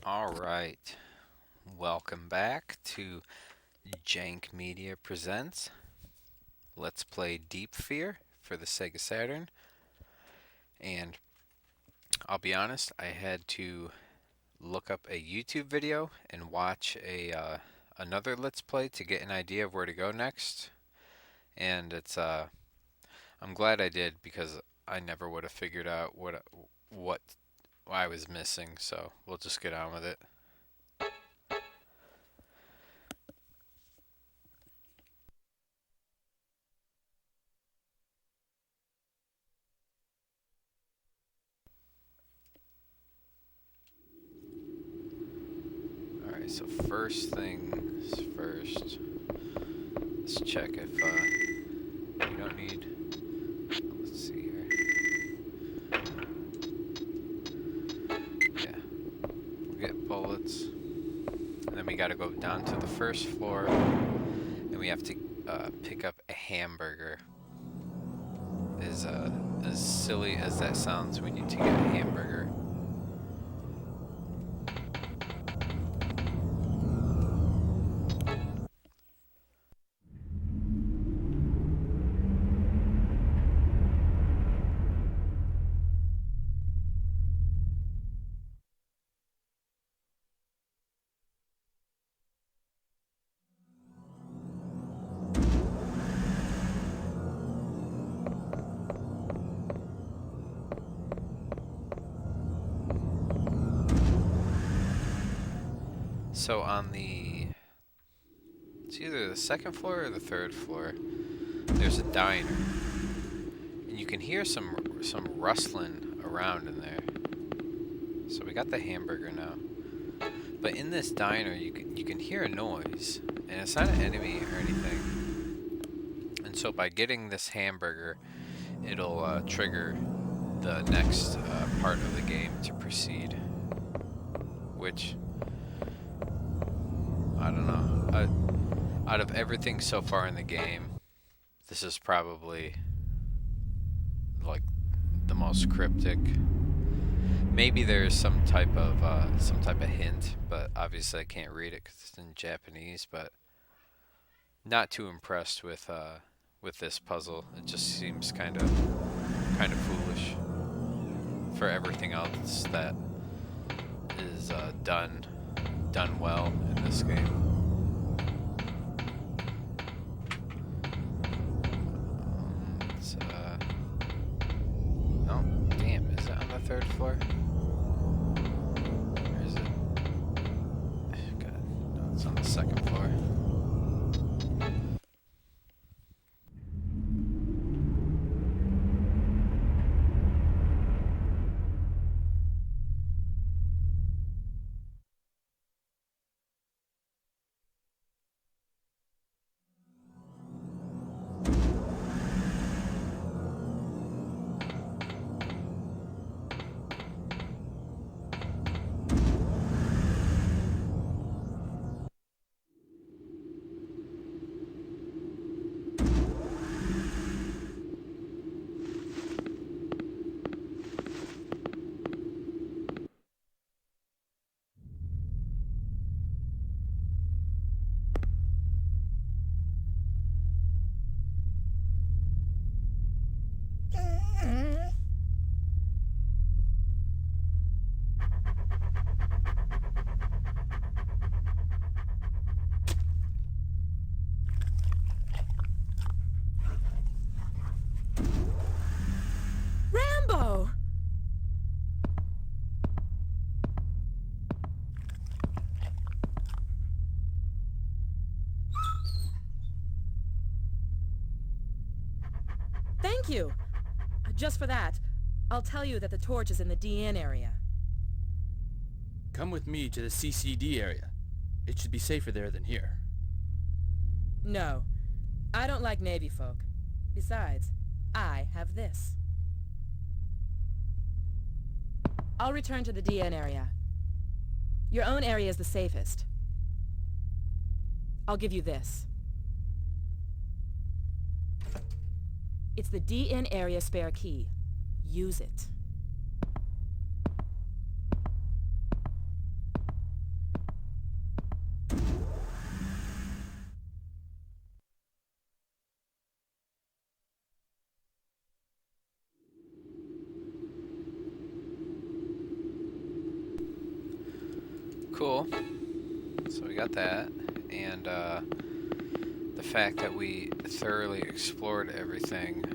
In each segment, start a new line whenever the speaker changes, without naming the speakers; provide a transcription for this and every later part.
Alright, welcome back to Jank Media Presents Let's Play Deep Fear for the Sega Saturn. And I'll be honest, I had to look up a YouTube video and watch another Let's Play to get an idea of where to go next. And I'm glad I did because I never would have figured out what I was missing, so we'll just get on with it. Alright, so first things first. Let's check if we don't need. Let's see here. Yeah, we'll get bullets, and then we got to go down to the first floor, and we have to pick up a hamburger. As silly as that sounds, we need to get a hamburger. So on it's either the second floor or the third floor, there's a diner, and you can hear some rustling around in there. So we got the hamburger now, but in this diner you can hear a noise, and it's not an enemy or anything. And so by getting this hamburger, it'll trigger the next part of the game to proceed, which, I don't know. Out of everything so far in the game, this is probably like the most cryptic. Maybe there's some type of hint, but obviously I can't read it because it's in Japanese. But not too impressed with this puzzle. It just seems kind of foolish for everything else that is done well in this game. Oh, damn, is it on the third floor? Or is it? God, no, it's on the second floor.
Thank you! Just for that, I'll tell you that the torch is in the DN area.
Come with me to the CCD area. It should be safer there than here.
No. I don't like Navy folk. Besides, I have this. I'll return to the DN area. Your own area is the safest. I'll give you this. It's the DN area spare key. Use it.
cool. So we got that, and the fact that we thoroughly explored everything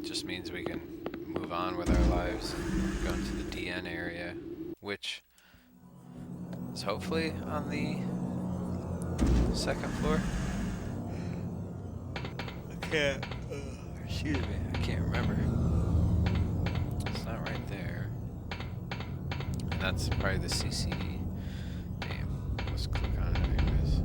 just means we can move on with our lives and go into the DN area, which is hopefully on the second floor. Excuse me, I can't remember. It's not right there. And that's probably the CCD. Damn, let's click on it anyways.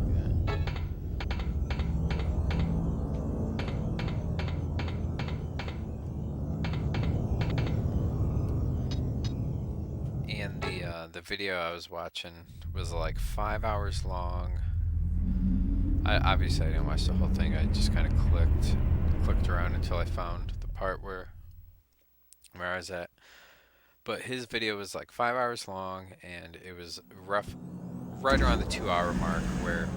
Yeah. And the video I was watching was like 5 hours long. Obviously I didn't watch the whole thing. I just kind of clicked around until I found the part where I was at. But his video was like 5 hours long, and it was right around the 2 hour mark where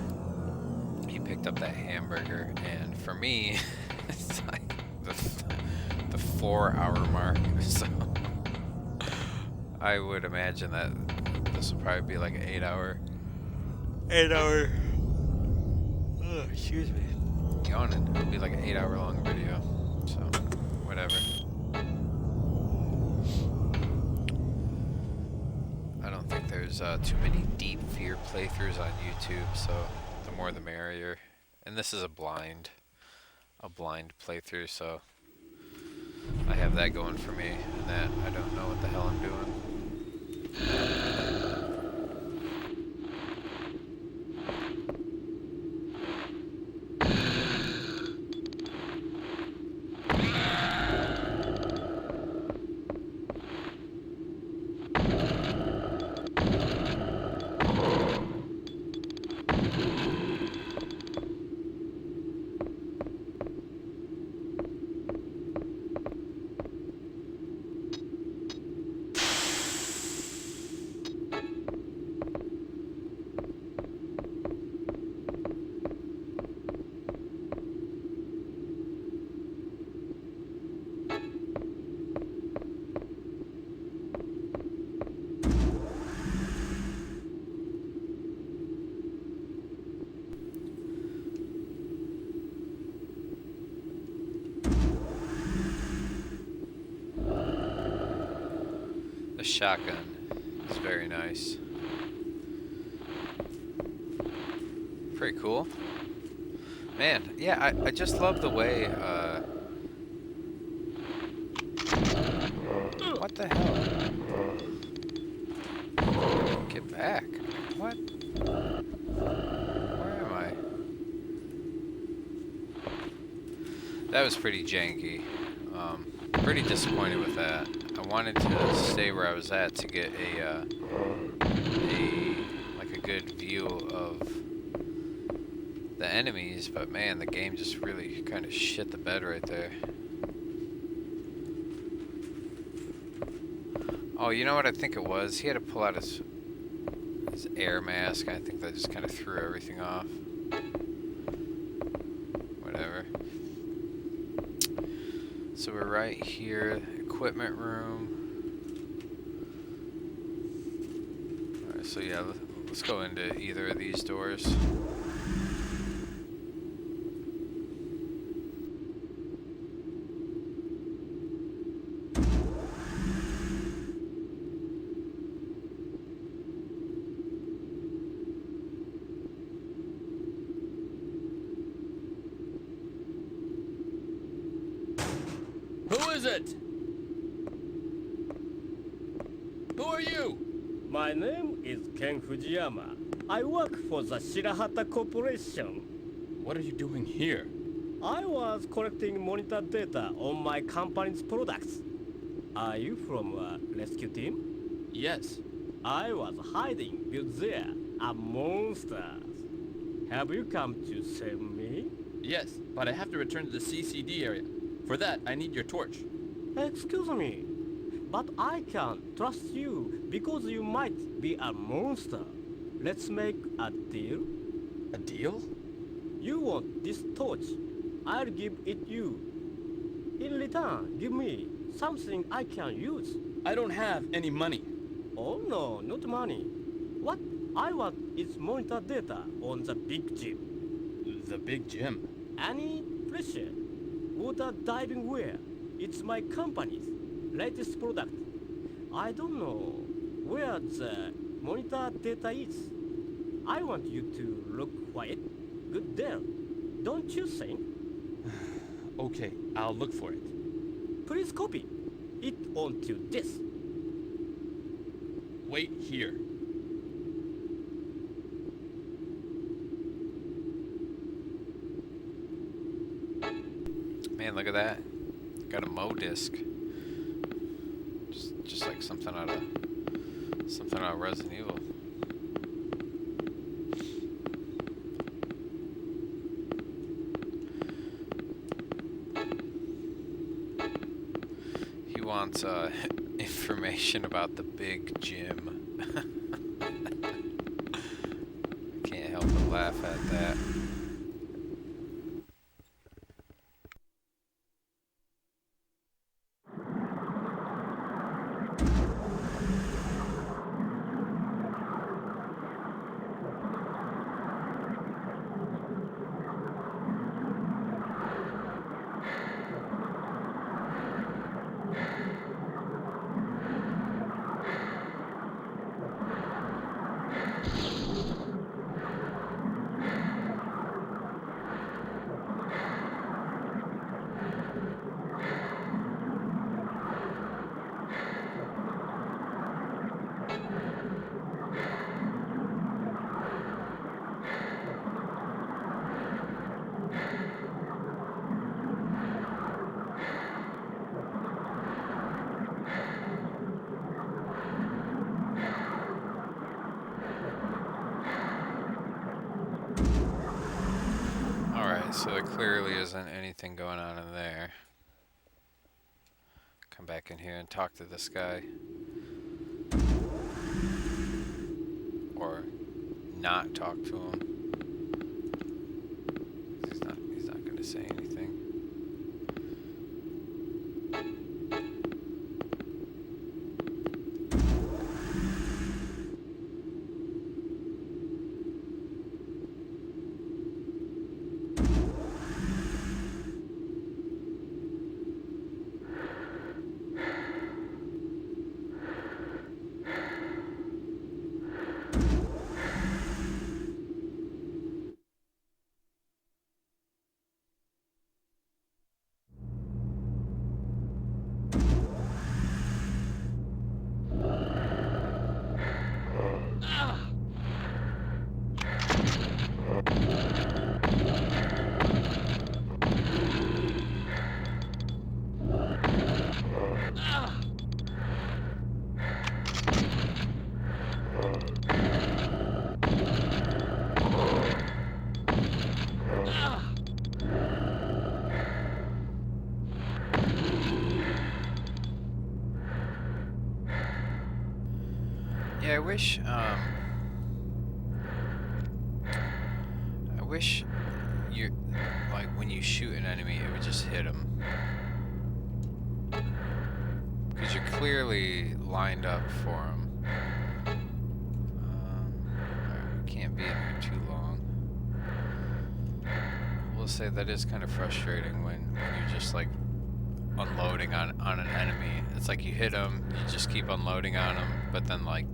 he picked up that hamburger. And for me, it's like the 4 hour mark. So I would imagine that this will probably be like an 8 hour. Oh, excuse me. Yawning. It'll be like an 8 hour long video. So, whatever. I don't think there's too many deep fear playthroughs on YouTube, so the more the merrier. And this is a blind playthrough, so I have that going for me, and that I don't know what the hell I'm doing. The shotgun is very nice. Pretty cool. Man, yeah, I just love the way, what the hell? Get back. What? Where am I? That was pretty janky. Pretty disappointed with that. I wanted to stay where I was at to get a good view of the enemies, but man, the game just really kind of shit the bed right there. Oh, you know what I think it was? He had to pull out his air mask. I think that just kind of threw everything off. Whatever. So we're right here, equipment room. Alright, so yeah, let's go into either of these doors.
Who is it? Who are you?
My name is Ken Fujiyama. I work for the Hereafter Corporation.
What are you doing here?
I was collecting monitor data on my company's products. Are you from a rescue team?
Yes.
I was hiding with there monsters. Have you come to save me?
Yes, but I have to return to the CCD area. For that, I need your torch.
Excuse me, but I can't trust you because you might be a monster. Let's make a deal.
A deal?
You want this torch, I'll give it you. In return, give me something I can use.
I don't have any money.
Oh no, not money. What I want is monitor data on the big gym.
The big gym.
Any pressure, water diving wear. It's my company's latest product. I don't know where the monitor data is. I want you to look for it. Good there. Don't you think?
Okay, I'll look for it.
Please copy it onto this.
Wait here.
Man, look at that. Got a Mo disc. Just like something out of Resident Evil. He wants information about the big gym. I can't help but laugh at that. So there clearly isn't anything going on in there. Come back in here and talk to this guy. Or not talk to him. He's not gonna say anything. Yeah, I wish you, like, when you shoot an enemy, it would just hit him. Because you're clearly lined up for him. Alright, we can't be in here too long. We'll say that is kind of frustrating when you're just, like, unloading on an enemy. It's like you hit him, you just keep unloading on him, but then, like,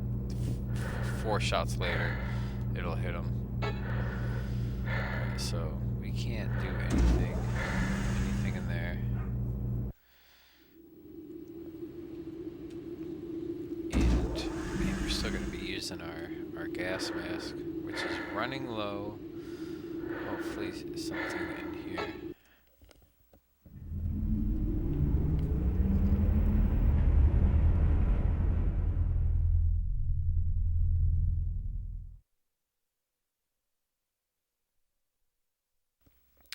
4 shots later, it'll hit him. Alright, so we can't do anything in there. And man, we're still gonna be using our gas mask, which is running low. Hopefully something in here.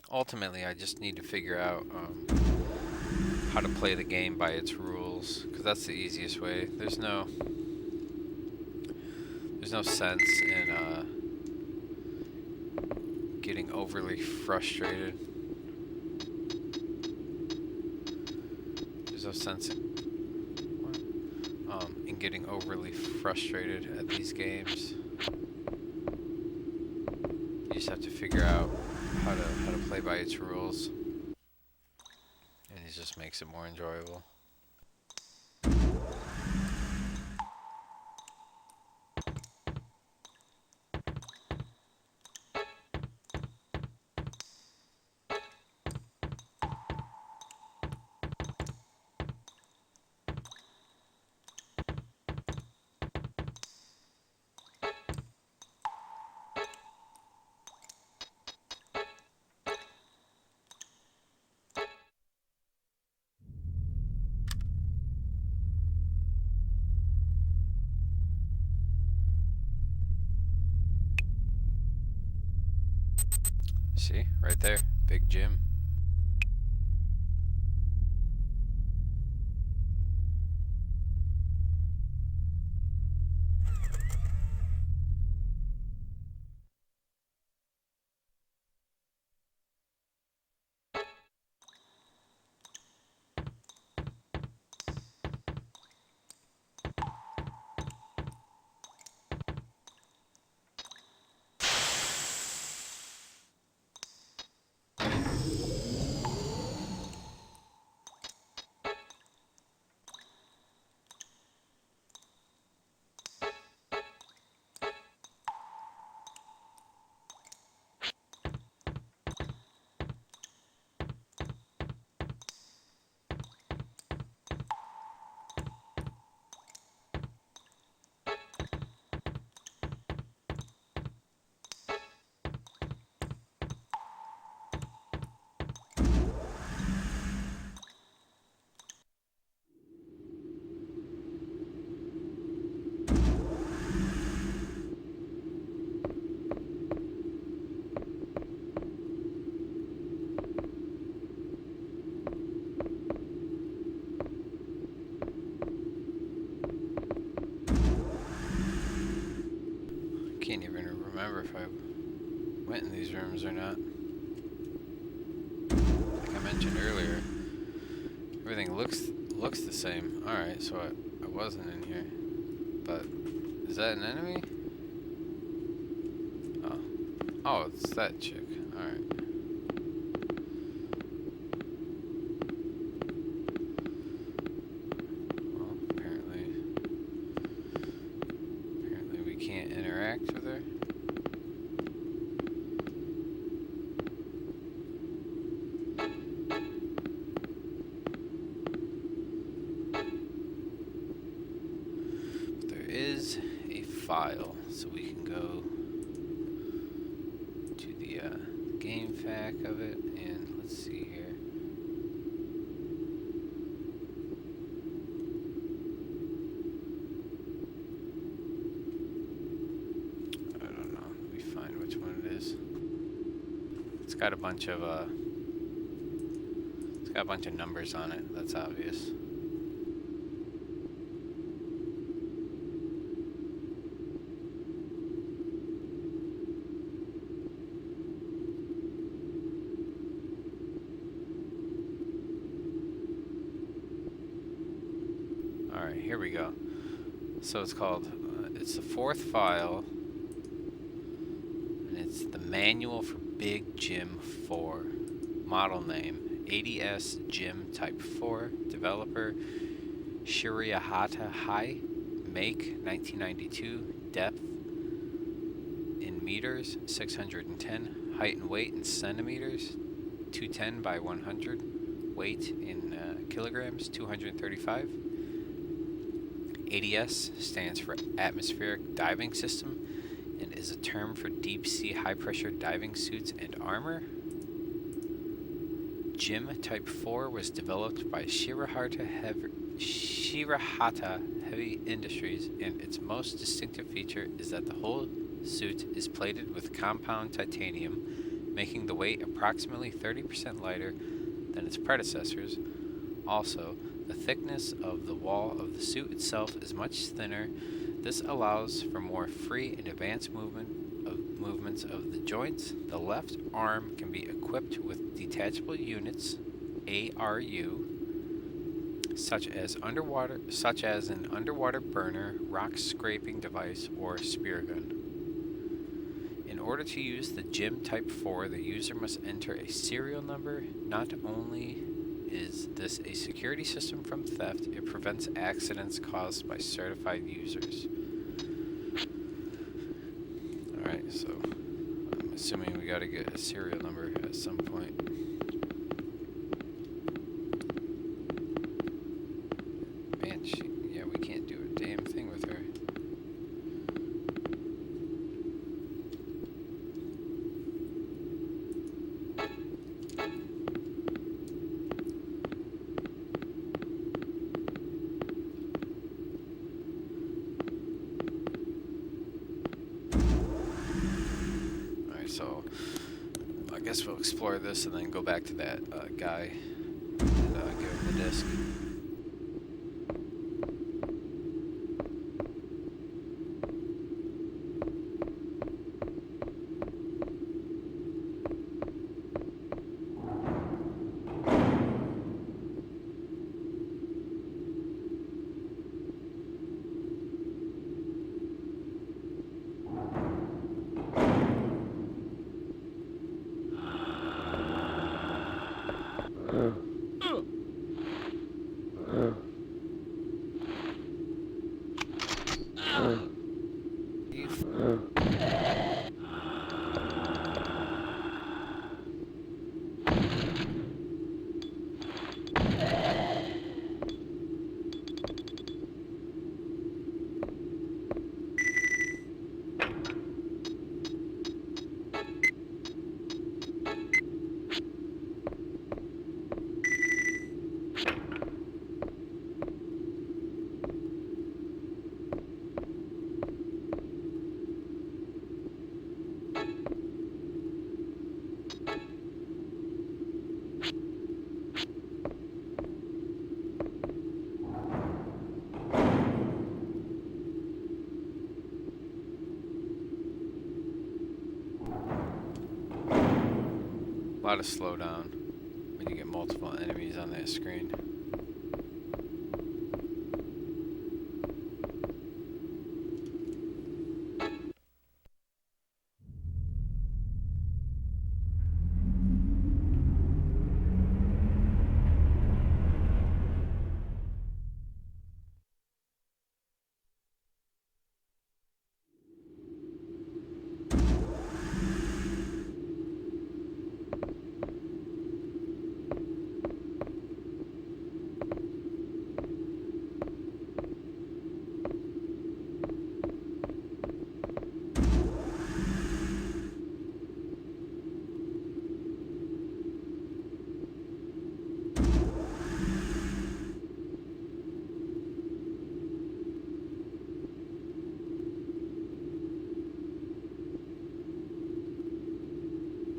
Ultimately, I just need to figure out how to play the game by its rules, because that's the easiest way. There's no sense in getting overly frustrated. There's no sense in been getting overly frustrated at these games. You just have to figure out how to play by its rules, and it just makes it more enjoyable. See, right there, big gym. Can't even remember if I went in these rooms or not. Like I mentioned earlier, everything looks the same. Alright, so I wasn't in here. But is that an enemy? Oh. Oh, it's that chick. Alright. Well, apparently we can't interact with her. But there is a file, so we can go to the game fac of it, and let's see here. I don't know. Let me find which one it is. It's got a bunch of numbers on it. That's obvious. Alright, here we go. So it's called, it's the fourth file, and it's the Manual for Big Gym 4. Model name, ADS Gym Type 4. Developer, Hereafter. Make, 1992. Depth in meters, 610. Height and weight in centimeters, 210 by 100. Weight in kilograms, 235. ADS stands for Atmospheric Diving System and is a term for deep-sea high-pressure diving suits and armor. Gym Type 4 was developed by Hereafter Heavy Industries, and its most distinctive feature is that the whole suit is plated with compound titanium, making the weight approximately 30% lighter than its predecessors. Also, the thickness of the wall of the suit itself is much thinner. This allows for more free and advanced movements of the joints. The left arm can be equipped with detachable units, ARU, such as an underwater burner, rock scraping device, or spear gun. In order to use the Gym Type 4, the user must enter a serial number. Not only is this a security system from theft, it prevents accidents caused by certified users. Alright, so I'm assuming we gotta get a serial number at some point. Man, yeah, we can't do a damn thing with her. So I guess we'll explore this and then go back to that guy and give him the disc. A lot of slowdown when you get multiple enemies on that screen.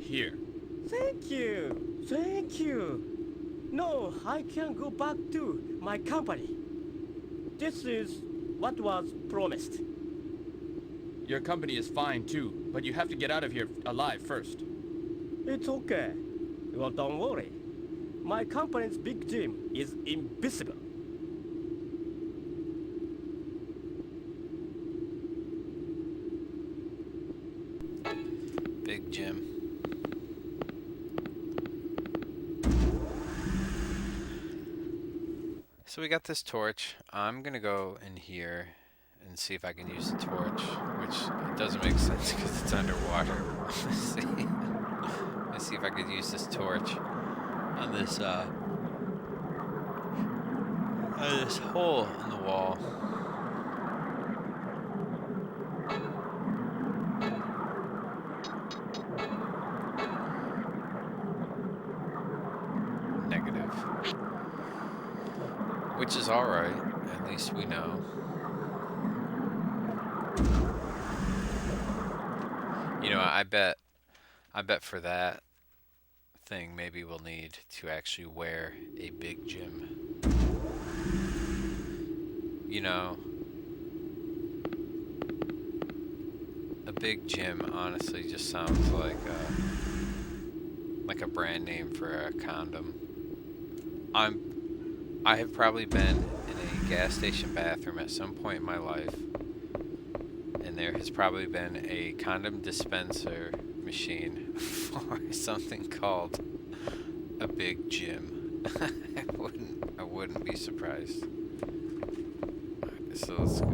Here.
Thank you. Thank you. No, I can go back to my company. This is what was promised.
Your company is fine too, but you have to get out of here alive first.
It's okay. Well, don't worry. My company's big gym is invisible.
Big Jim. So we got this torch. I'm gonna go in here and see if I can use the torch, which doesn't make sense because it's underwater. Let's see if I could use this torch on this hole in the wall. Negative. Which is alright, at least we know. You know, I bet for that thing maybe we'll need to actually wear a big gym. You know, a big gym honestly just sounds like a brand name for a condom. I have probably been in a gas station bathroom at some point in my life, and there has probably been a condom dispenser machine for something called a big gym. I wouldn't be surprised. Alright, so let's go.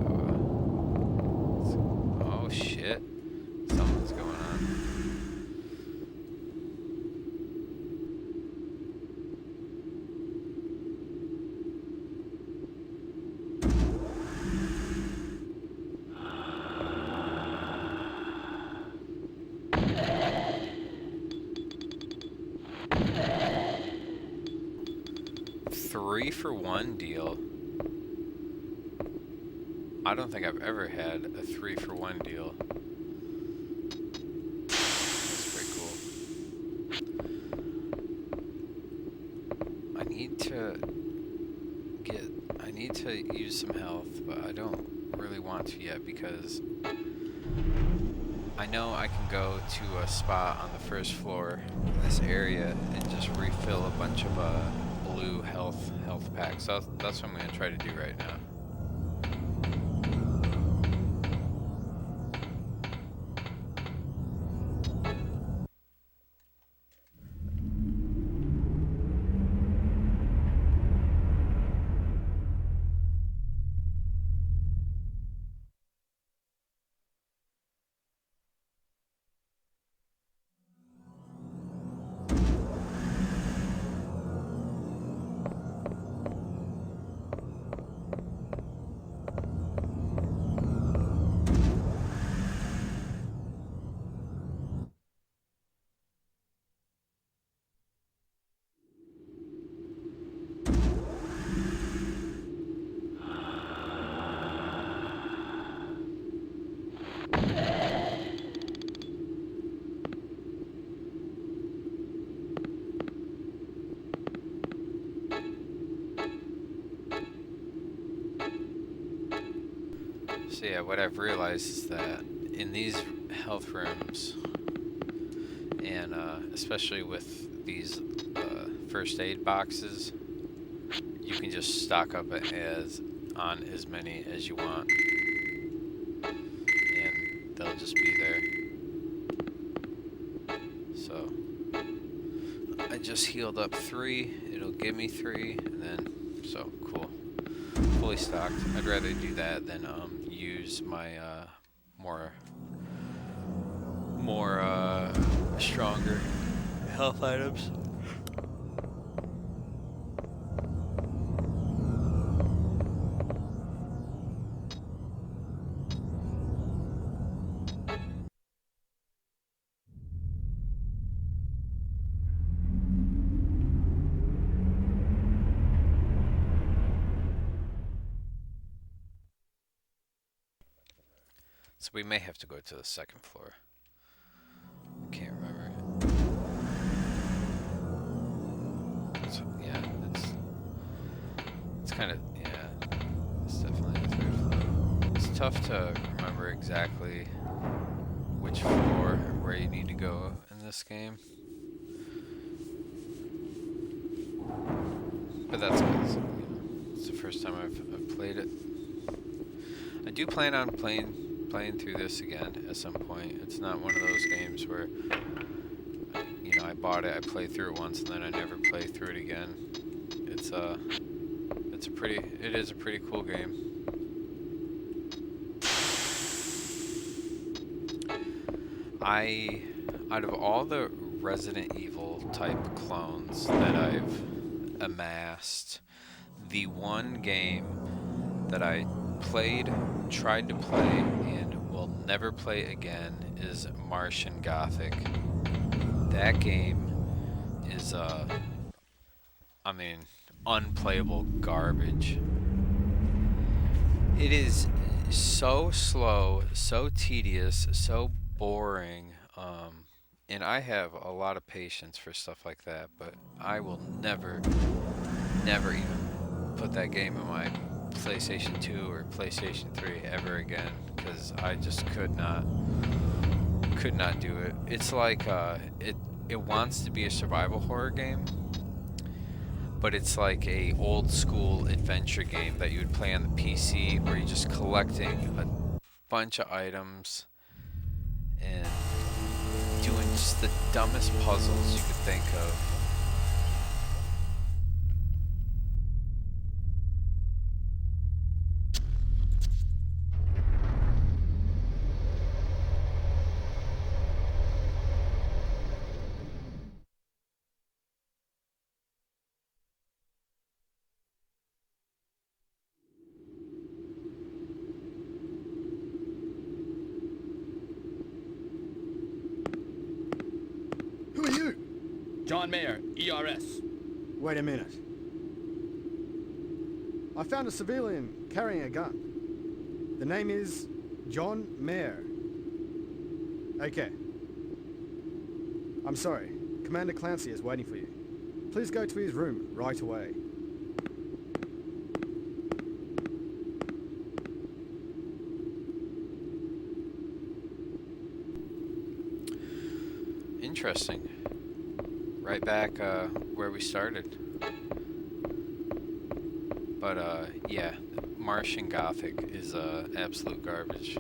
Oh shit. Something's going on. Three for one deal. I don't think I've ever had a 3 for 1 deal. That's pretty cool. I need to use some health, but I don't really want to yet because I know I can go to a spot on the first floor in this area and just refill a bunch of blue health packs. So that's what I'm going to try to do right now. So yeah, what I've realized is that in these health rooms, and especially with these first aid boxes, you can just stock up on as many as you want, and they'll just be there. So I just healed up 3. It'll give me 3, and then so cool, fully stocked. I'd rather do that than use my more stronger health items. So we may have to go to the second floor. I can't remember. So, yeah, it's kind of, yeah, it's definitely the third floor. It's tough to remember exactly which floor or where you need to go in this game. But that's good. So, it's the first time I've played it. I do plan on playing through this again at some point. It's not one of those games where, you know, I bought it, I played through it once, and then I never play through it again. It is a pretty cool game. Out of all the Resident Evil type clones that I've amassed, the one game that I tried to play, and will never play again is Martian Gothic. That game is, unplayable garbage. It is so slow, so tedious, so boring, and I have a lot of patience for stuff like that, but I will never even put that game in my PlayStation 2 or PlayStation 3 ever again, because I just could not do it. It's like it wants to be a survival horror game, but it's like a old school adventure game that you would play on the PC, where you're just collecting a bunch of items and doing just the dumbest puzzles you could think of.
Who are you?
John Mayor, ERS.
Wait a minute. I found a civilian carrying a gun. The name is John Mayor. Okay. I'm sorry. Commander Clancy is waiting for you. Please go to his room right away.
Interesting. Right back where we started. But yeah, Martian Gothic is absolute garbage.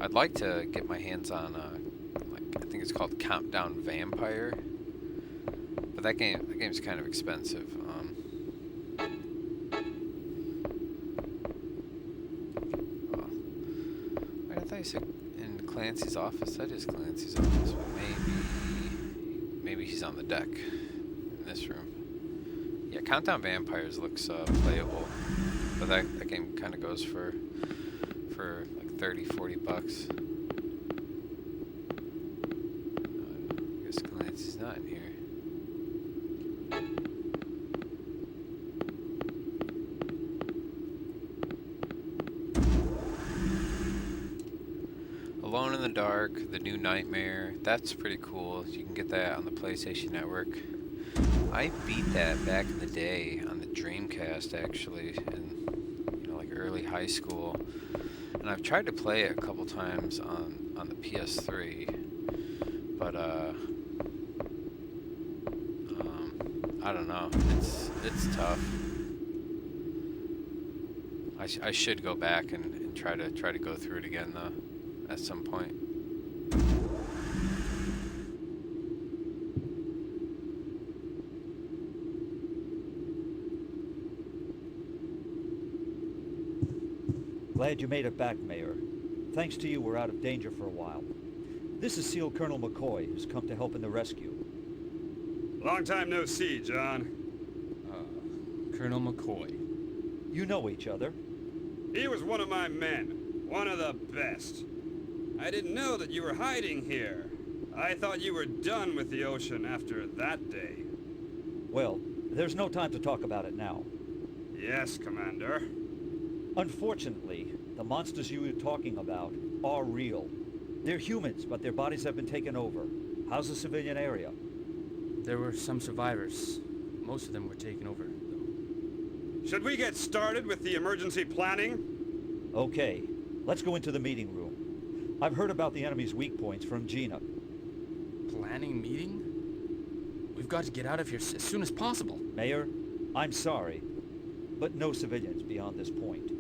I'd like to get my hands on like, I think it's called Countdown Vampire, but that game's kind of expensive. Oh, wait, I thought you said in Clancy's office. That is Clancy's office, but maybe he's on the deck in this room. Yeah, Countdown Vampires looks playable, but that game kind of goes for like 30-40 bucks. I guess Clancy's not in here. Alone in the Dark, The New Nightmare, that's pretty cool. You can get that on the PlayStation Network. I beat that back in the day on the Dreamcast, actually, in like early high school. And I've tried to play it a couple times on the PS3, but I don't know. It's tough. I should go back and try to go through it again though, at some point.
Glad you made it back, Mayor. Thanks to you, we're out of danger for a while. This is SEAL Colonel McCoy, who's come to help in the rescue.
Long time no see, John.
Colonel McCoy.
You know each other.
He was one of my men. One of the best. I didn't know that you were hiding here. I thought you were done with the ocean after that day.
Well, there's no time to talk about it now.
Yes, Commander.
Unfortunately, the monsters you were talking about are real. They're humans, but their bodies have been taken over. How's the civilian area?
There were some survivors. Most of them were taken over, though.
Should we get started with the emergency planning?
Okay, let's go into the meeting room. I've heard about the enemy's weak points from Gina.
Planning meeting? We've got to get out of here as soon as possible.
Mayor, I'm sorry, but no civilians beyond this point.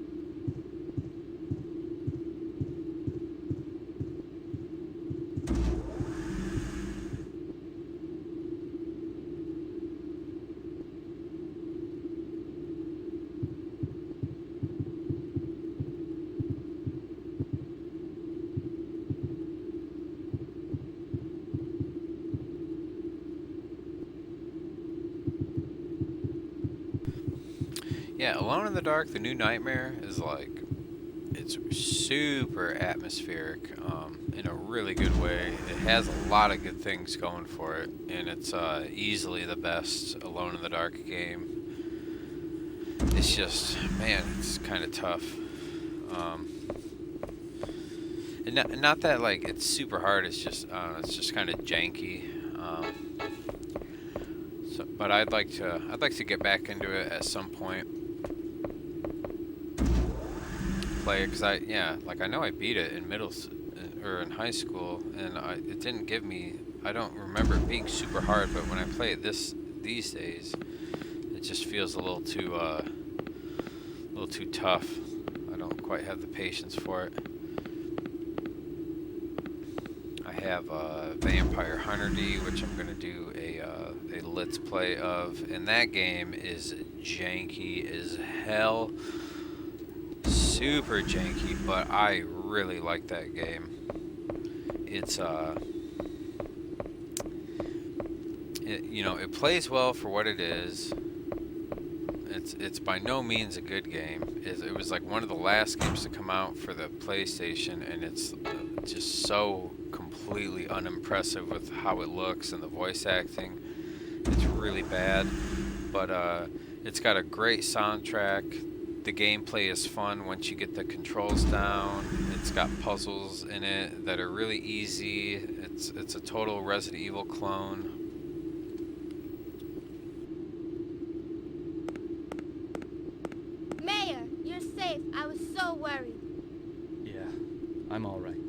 Yeah, Alone in the Dark, The New Nightmare is like, it's super atmospheric in a really good way. It has a lot of good things going for it, and it's easily the best Alone in the Dark game. It's just, man, it's kind of tough. And not that like it's super hard. It's just kind of janky. But I'd like to get back into it at some point. Play it, because I know I beat it in or in high school, and it didn't give me I don't remember it being super hard, but when I play it these days, it just feels a little too tough. I don't quite have the patience for it. I have Vampire Hunter D, which I'm gonna do a let's play of, and that game is janky as hell, super janky, but I really like that game. It's it plays well for what it is. It's by no means a good game. It was like one of the last games to come out for the PlayStation, and it's just so completely unimpressive with how it looks and the voice acting. It's really bad, but it's got a great soundtrack. The gameplay is fun once you get the controls down. It's got puzzles in it that are really easy. It's a total Resident Evil clone.
Mayor, you're safe. I was so worried.
Yeah, I'm all right.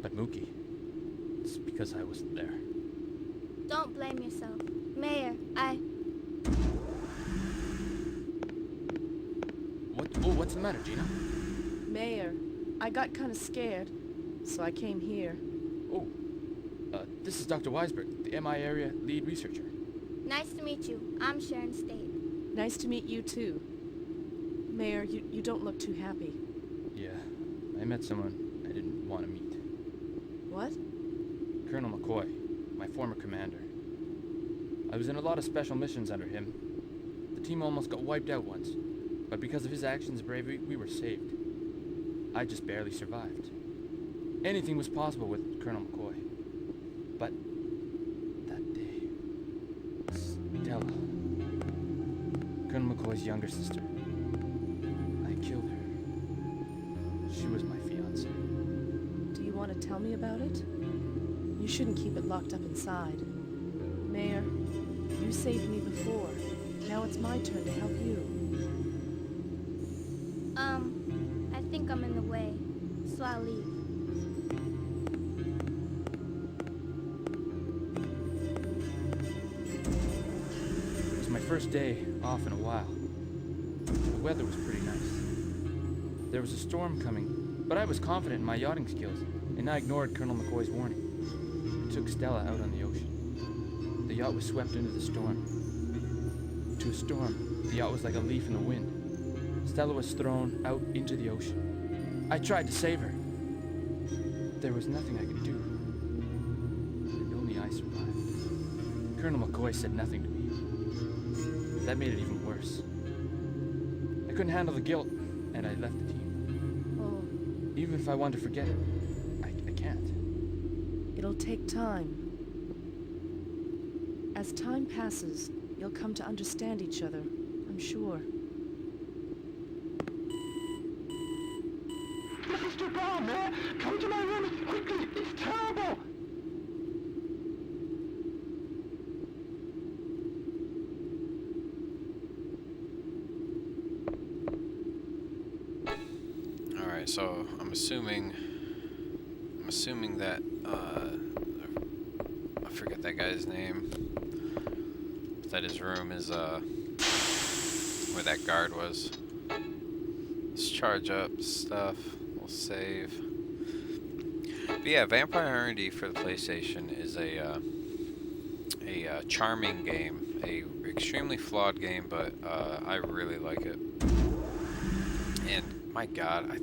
But Mookie, it's because I wasn't there.
Don't blame yourself. Mayor,
What's the matter, Gina?
Mayor, I got kind of scared, so I came here.
Oh, this is Dr. Weisberg, the MI area lead researcher.
nice to meet you. I'm Sharon State.
Nice to meet you too. Mayor, you don't look too happy.
Yeah, I met someone I didn't want to meet.
What?
Colonel McCoy, my former commander. I was in a lot of special missions under him. The team almost got wiped out once, but because of his actions and bravery, we were saved. I just barely survived. Anything was possible with Colonel McCoy. But that day, Stella, Colonel McCoy's younger sister, I killed her. She was my fiancée.
Do you want to tell me about it? You shouldn't keep it locked up inside. Mayor, you saved me before. Now it's my turn to help you.
I think I'm in the way, so I'll leave.
It was my first day off in a while. The weather was pretty nice. There was a storm coming, but I was confident in my yachting skills, and I ignored Colonel McCoy's warning. I took Stella out on the ocean. The yacht was swept into the storm. To a storm, the yacht was like a leaf in the wind. Stella was thrown out into the ocean. I tried to save her. There was nothing I could do. And only I survived. Colonel McCoy said nothing to me. That made it even worse. I couldn't handle the guilt, and I left the team.
Oh,
Even if I wanted to forget it, I can't.
it'll take time. As time passes, you'll come to understand each other, I'm sure.
Mr. Brown, man! Come to my room quickly! It's terrible!
Alright, so I'm assuming that I forget that guy's name. But that his room is where that guard was. Let's charge up stuff. We'll save. But yeah, Vampire R&D for the PlayStation is a charming game, a extremely flawed game, but I really like it. And my God,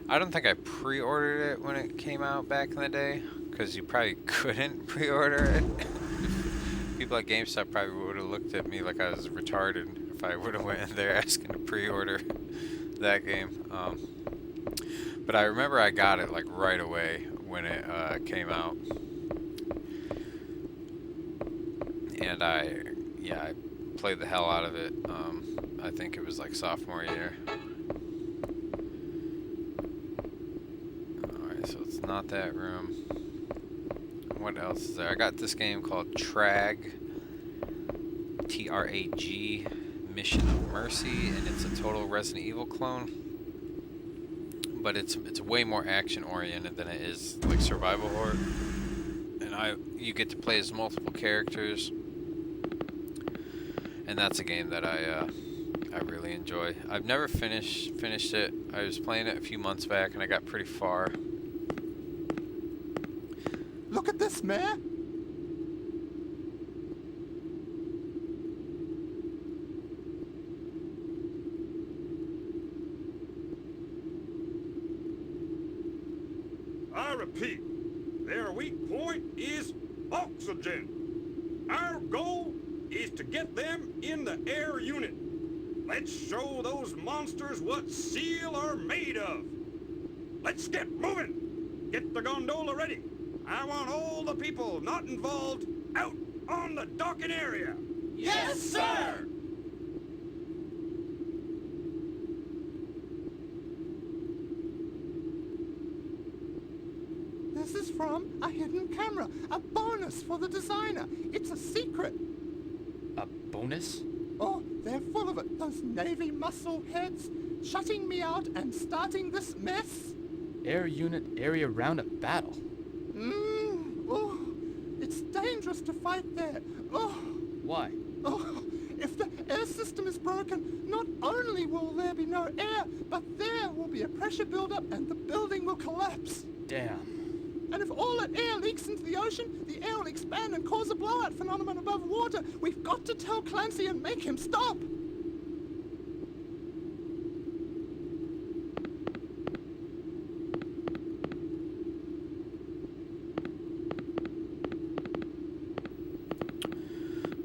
I don't think I pre-ordered it when it came out back in the day, because you probably couldn't pre-order it. People at GameStop probably would have looked at me like I was retarded if I would have went in there asking to pre-order that game. But I remember I got it like right away when it came out, and I played the hell out of it. I think it was like sophomore year. Alright, so it's not that room. What else is there? I got this game called Trag, T-R-A-G, Mission of Mercy, and it's a total Resident Evil clone. But it's way more action oriented than it is like survival horror. And and you get to play as multiple characters, and that's a game that I really enjoy. I've never finished it. I was playing it a few months back, and I got pretty far.
Look at this, Mayor.
I repeat, their weak point is oxygen. Our goal is to get them in the air unit. Let's show those monsters what SEAL are made of. Let's get moving. Get the gondola ready. I want all the people not involved out on the docking area.
Yes, sir! This is from a hidden camera, a bonus for the designer. It's a secret.
A bonus?
Oh, they're full of it, those Navy muscle heads, shutting me out and starting this mess.
Air unit area roundup battle.
Oh, it's dangerous to fight there. Oh,
Why?
oh, if the air system is broken, not only will there be no air, but there will be a pressure buildup and the building will collapse.
Damn.
And if all that air leaks into the ocean, the air will expand and cause a blowout phenomenon above water. We've got to tell Clancy and make him stop.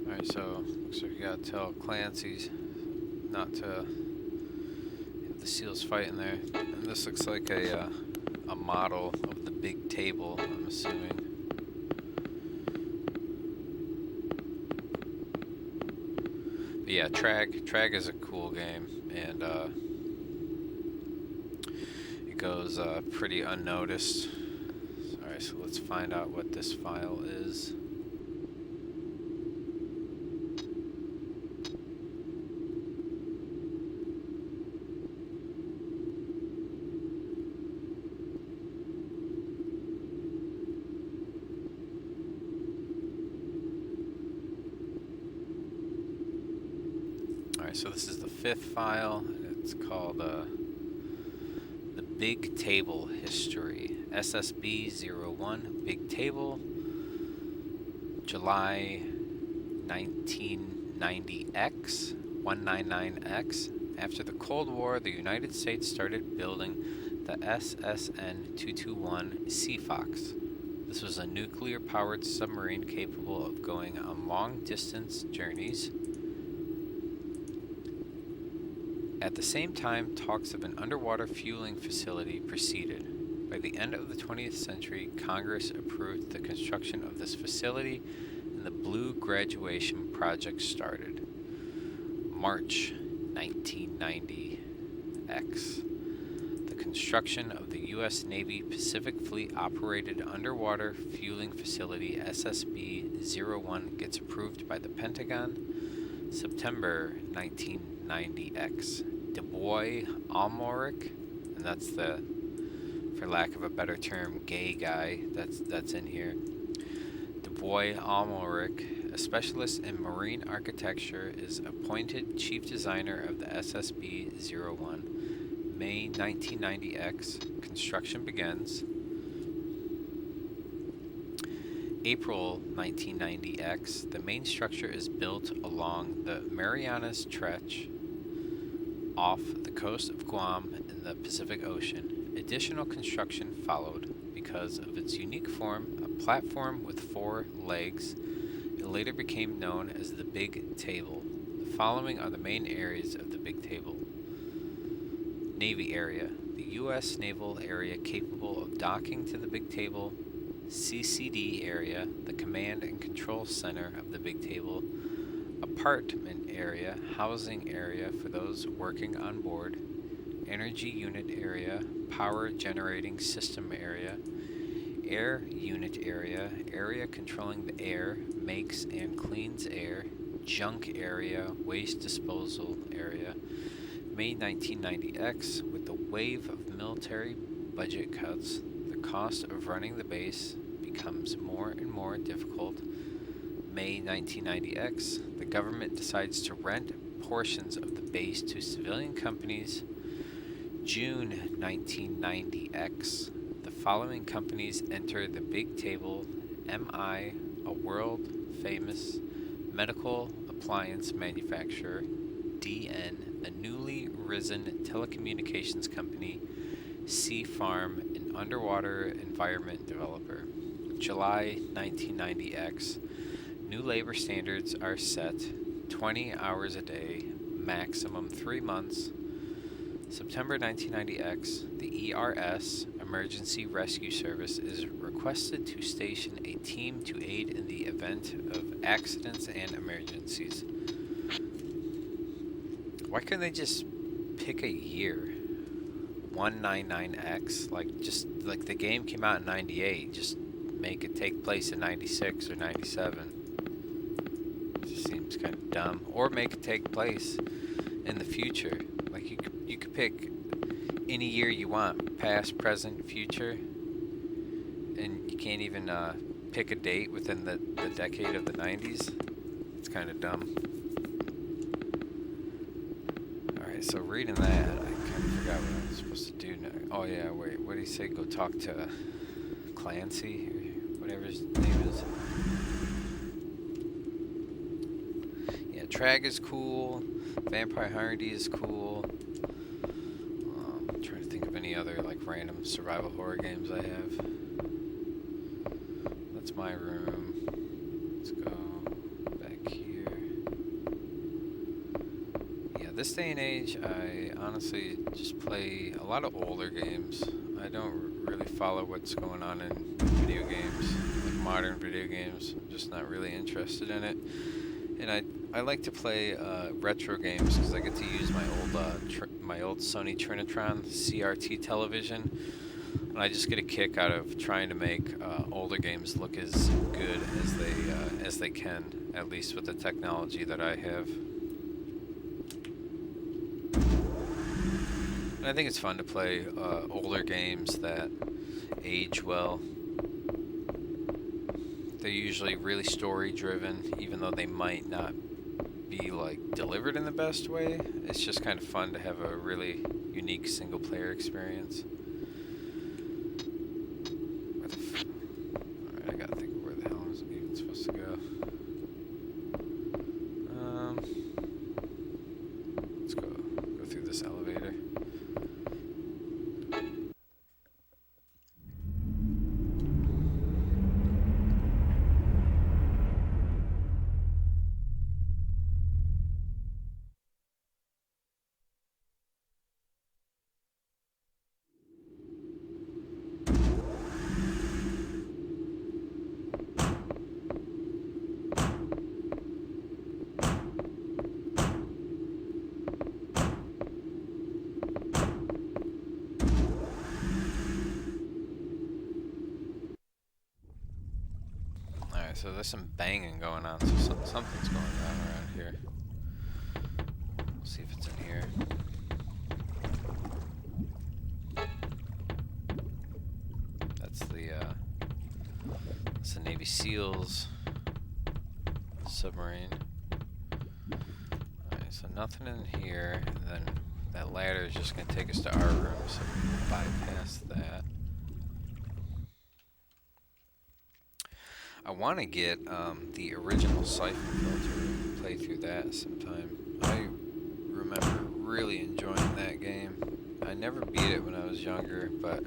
Alright, so looks like you gotta tell Clancy's not to have the SEALs fighting there. And this looks like a model of the big table, I'm assuming. But yeah, Trag is a cool game, and it goes pretty unnoticed. Alright, so let's find out what this file is. So this is the 5th file, and it's called the Big Table History. SSB-01, Big Table, July 1990X, 199X. After the Cold War, the United States started building the SSN-221 Sea Fox. This was a nuclear-powered submarine capable of going on long-distance journeys. At the same time, talks of an underwater fueling facility proceeded. By the end of the 20th century, Congress approved the construction of this facility, and the Blue Graduation Project started. March 1990X. The construction of the U.S. Navy Pacific Fleet operated underwater fueling facility SSB-01 gets approved by the Pentagon. September 1990X. Du Bois Almoric, and that's the, for lack of a better term, gay guy that's in here. Du Bois Almoric, a specialist in marine architecture, is appointed chief designer of the SSB-01. May 1990X. Construction begins. April 1990X, the main structure is built along the Marianas Trench off the coast of Guam in the Pacific Ocean. Additional construction followed because of its unique form, a platform with 4 legs. It later became known as the Big Table. The following are the main areas of the Big Table. Navy area, the U.S. naval area capable of docking to the Big Table. CCD area, the command and control center of the Big Table. Apartment area, housing area for those working on board. Energy unit area, power generating system area. Air unit area, area controlling the air, makes and cleans air. Junk area, waste disposal area. May 1990X, with the wave of military budget cuts, the cost of running the base becomes more and more difficult. May 1990X, the government decides to rent portions of the base to civilian companies. June 1990X, the following companies enter the big table: MI, a world-famous medical appliance manufacturer; DN, a newly risen telecommunications company; Sea Farm, an underwater environment developer. July 1990X, new labor standards are set: 20 hours a day, maximum 3 months. September 1990X, the ERS, Emergency Rescue Service, is requested to station a team to aid in the event of accidents and emergencies. Why couldn't they just pick a year? 199X, like the game came out in 98, just make it take place in 96 or 97. It just seems kind of dumb. Or make it take place in the future. Like you could pick any year you want, past, present, future, and you can't even pick a date within the decade of the 90s. It's kind of dumb. Alright, so reading that, I kind of forgot what I was supposed to do now. Oh yeah, wait, what did he say? Go talk to Clancy, or whatever his name is. Yeah, Trag is cool. Vampire Hardy is cool. I'm trying to think of any other like random survival horror games I have. That's my room. Let's go back here. Yeah, this day and age, I honestly just play a lot of older games. I don't really follow what's going on in video games, like modern video games. I'm just not really interested in it. And I like to play retro games because I get to use my old Sony Trinitron CRT television, and I just get a kick out of trying to make older games look as good as they can, at least with the technology that I have. And I think it's fun to play older games that age well. They're usually really story driven, even though they might not be like delivered in the best way. It's just kind of fun to have a really unique single player experience. Alright, I gotta think of where the hell I was even supposed to go. Let's go through this elevator. So there's some banging going on, so something's going on around here. Let's see if it's in here. That's the Navy SEALs submarine. Alright, so nothing in here, and then that ladder is just going to take us to our room, so we can bypass that. I want to get the original Siphon Filter and play through that sometime. I remember really enjoying that game. I never beat it when I was younger, but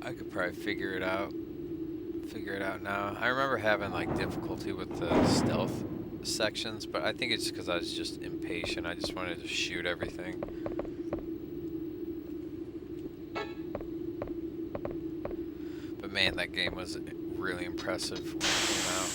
I could probably figure it out now. I remember having like difficulty with the stealth sections, but I think it's because I was just impatient. I just wanted to shoot everything. Man, that game was really impressive when it came out.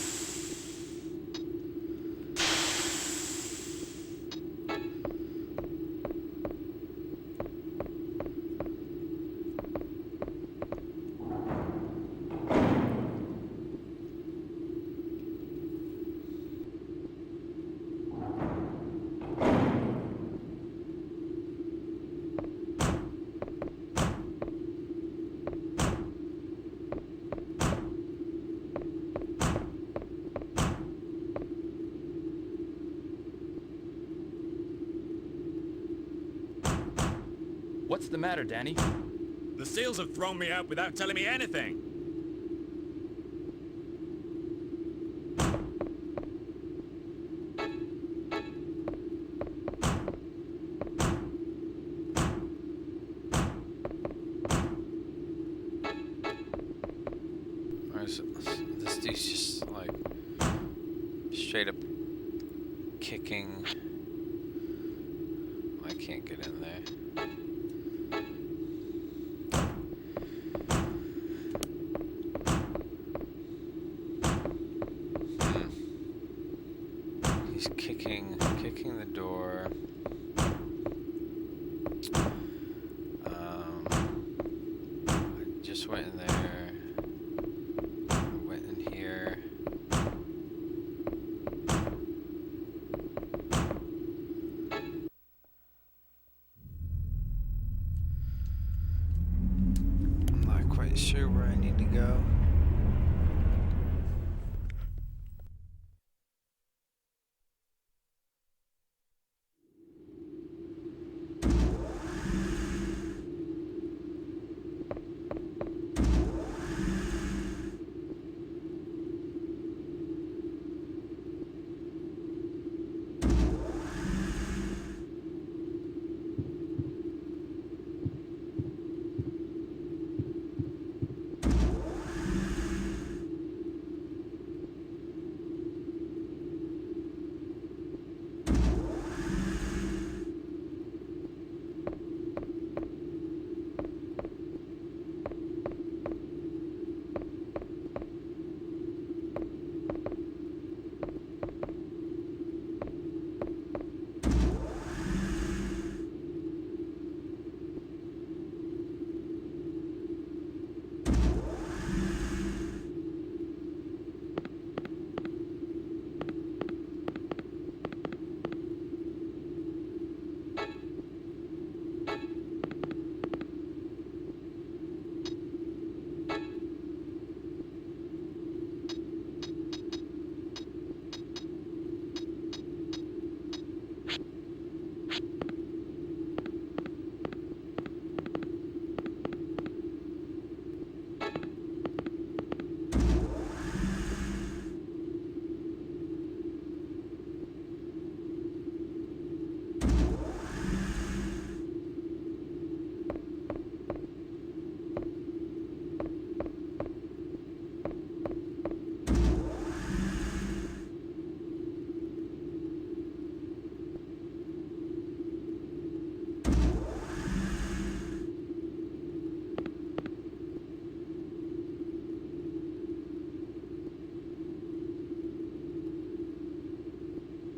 What's the matter, Danny?
The seals have thrown me out without telling me anything.
This dude's just like straight up kicking. I can't get in there. He's kicking the door. I just went in there. Went in here. I'm not quite sure where I need to go.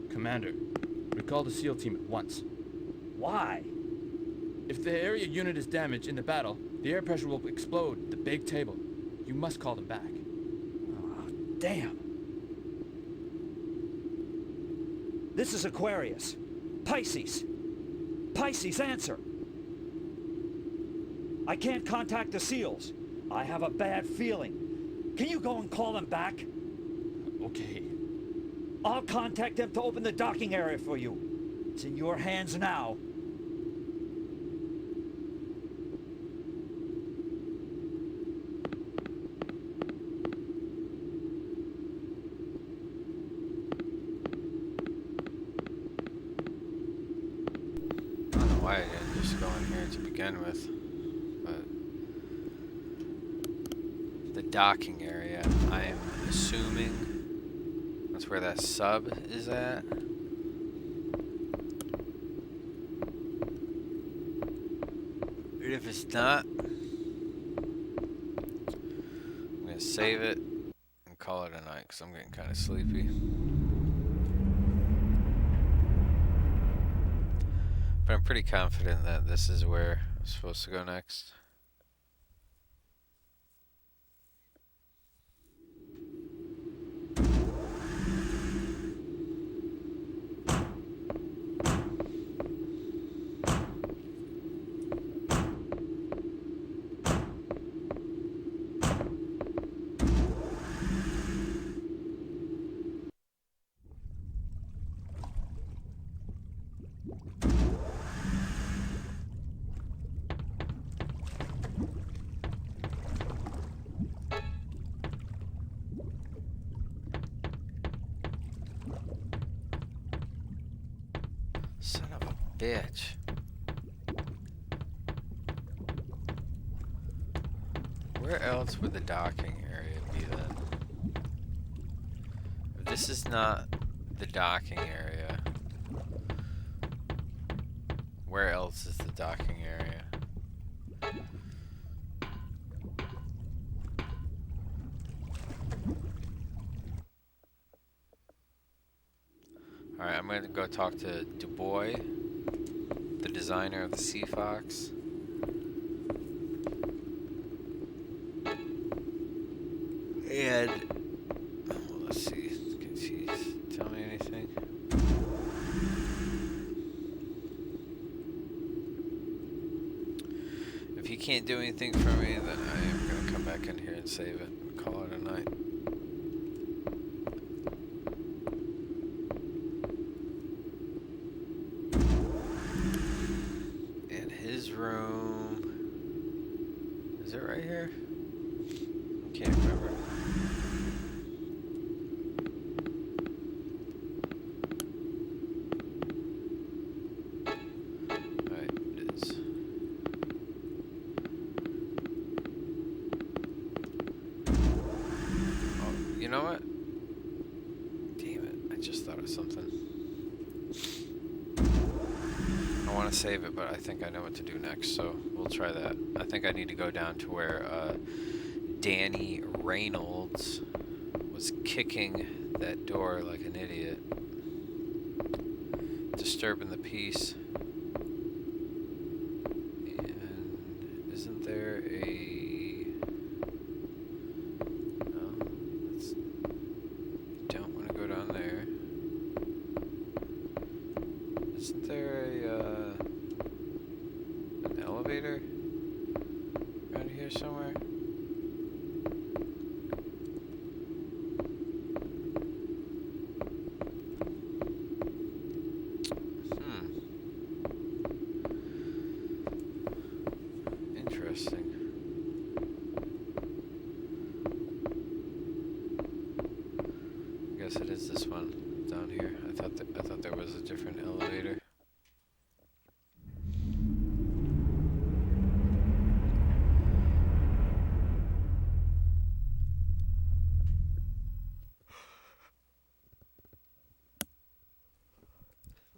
Commander, recall the SEAL team at once.
Why?
If the area unit is damaged in the battle, the air pressure will explode at the big table. You must call them back.
Oh, damn. This is Aquarius. Pisces. Pisces, answer. I can't contact the SEALs. I have a bad feeling. Can you go and call them back?
Okay.
I'll contact them to open the docking area for you. It's in your hands now.
I don't know why I didn't just go in here to begin with, but the docking area, I am assuming that's where that sub is at. And if it's not, I'm gonna save it and call it a night because I'm getting kind of sleepy. But I'm pretty confident that this is where I'm supposed to go next. Son of a bitch. Where else would the docking area be then? If this is not the docking area, where else is the docking area? Alright, I'm gonna go talk to Du Bois, the designer of the Sea Fox. And well, let's see, can she tell me anything? If he can't do anything for me, then I am gonna come back in here and save it and call it a night. And his room, is it right here? I can't remember. Alright, it is. Oh, you know what? Damn it, I just thought of something. I want to save it, but I think I know what to do next, so we'll try that. I think I need to go down to where Danny Reynolds was kicking that door like an idiot, disturbing the peace. And isn't there a... No, that's... don't want to go down there. Isn't there an elevator around here somewhere? Interesting. I guess it is this one down here. I thought there was a different elevator.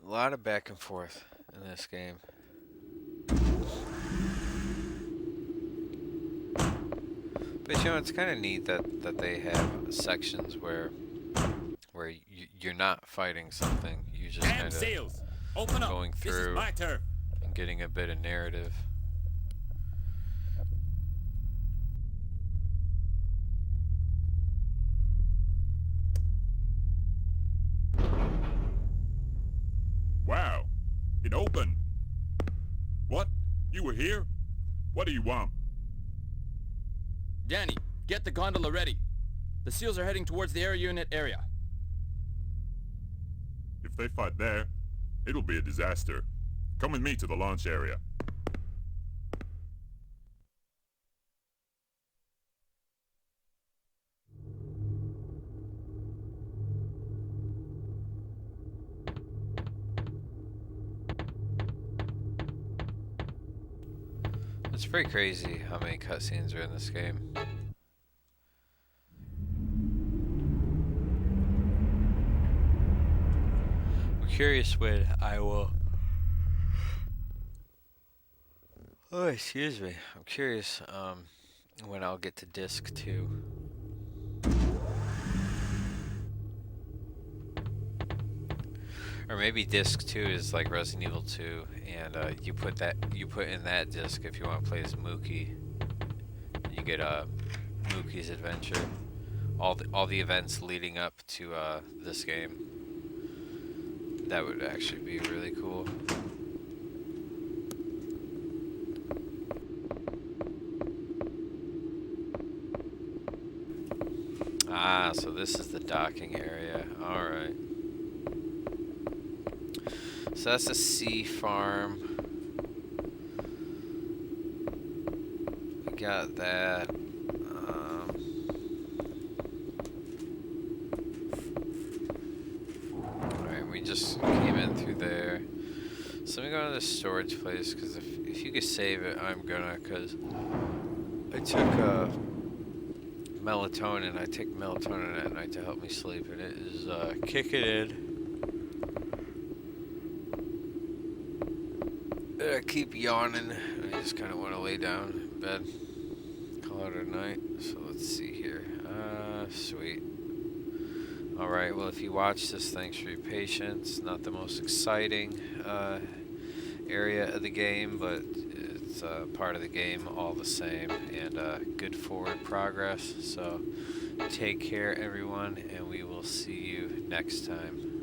A lot of back and forth in this game. But you know, it's kind of neat that they have sections where you're not fighting something. You just kind of
Seals, open up.
going
This is
through
my turn.
and getting a bit of narrative.
Wow, it opened. What? You were here? What do you want?
Danny, get the gondola ready. The SEALs are heading towards the air unit area.
If they fight there, it'll be a disaster. Come with me to the launch area.
It's pretty crazy how many cutscenes are in this game. I'm curious when I will... Oh, excuse me. I'm curious when I'll get to disc 2. Or maybe disc 2 is like Resident Evil 2, and you put in that disc if you want to play as Mookie. You get Mookie's adventure, all the events leading up to this game. That would actually be really cool. Ah, so this is the docking area. All right. So that's a sea farm. We got that. Alright, we just came in through there. So let me go to this storage place, because if you could save it, I'm gonna, because I took melatonin. I take melatonin at night to help me sleep, and it is kicking in. And I keep yawning, and I just kind of want to lay down in bed, call it a night. So let's see here. Sweet. Alright, well, if you watch this, thanks for your patience. Not the most exciting area of the game, but it's part of the game all the same, and good forward progress. So take care, everyone, and we will see you next time.